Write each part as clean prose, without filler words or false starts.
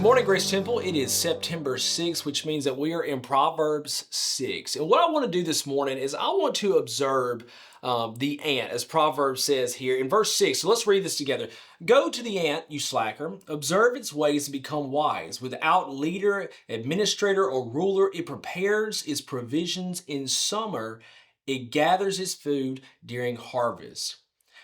Morning, Grace Temple. It is September 6th, which means that we are in Proverbs 6. And what I want to do this morning is I want to observe the ant, as Proverbs says here in verse 6. So let's read this together. Go to the ant, you slacker, observe its ways and become wise. Without leader, administrator, or ruler, it prepares its provisions in summer. It gathers its food during harvest.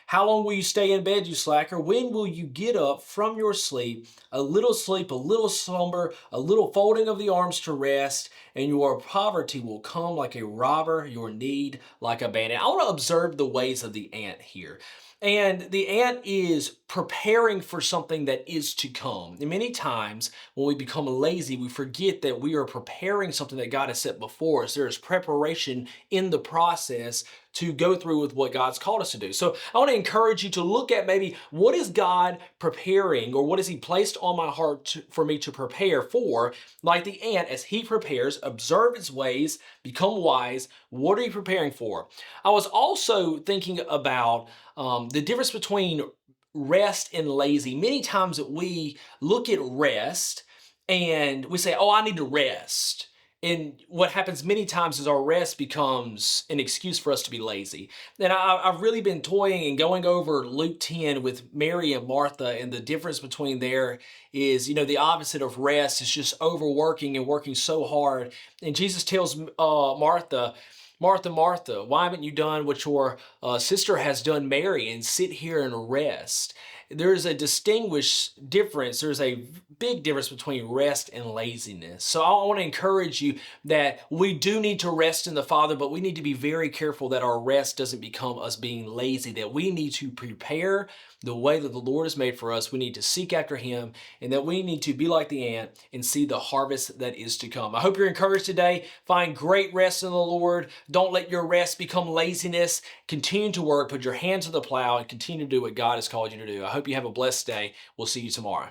How long will you stay in bed, you slacker? When will you get up from your sleep? A little sleep, a little slumber, a little folding of the arms to rest, and your poverty will come like a robber, your need like a bandit. I want to observe the ways of the ant here. And the ant is preparing for something that is to come. And many times when we become lazy, we forget that we are preparing something that God has set before us. There is preparation in the process to go through with what God's called us to do. So I want to encourage you to look at maybe what is God preparing, or what has He placed on my heart for me to prepare for. Like the ant, as he prepares, observe its ways, become wise. What are you preparing for? I was also thinking about the difference between rest and lazy. Many times we look at rest and we say, oh, I need to rest. And what happens many times is our rest becomes an excuse for us to be lazy. And I've really been toying and going over Luke 10 with Mary and Martha, and the difference between there is, the opposite of rest is just overworking and working so hard. And Jesus tells Martha, Martha, Martha, why haven't you done what your sister has done, Mary, and sit here and rest? There's a distinguished difference. There's a big difference between rest and laziness. So I want to encourage you that we do need to rest in the Father, but we need to be very careful that our rest doesn't become us being lazy, that we need to prepare the way that the Lord has made for us. We need to seek after Him, and that we need to be like the ant and see the harvest that is to come. I hope you're encouraged today. Find great rest in the Lord. Don't let your rest become laziness. Continue to work, put your hands to the plow, and continue to do what God has called you to do. I hope you have a blessed day. We'll see you tomorrow.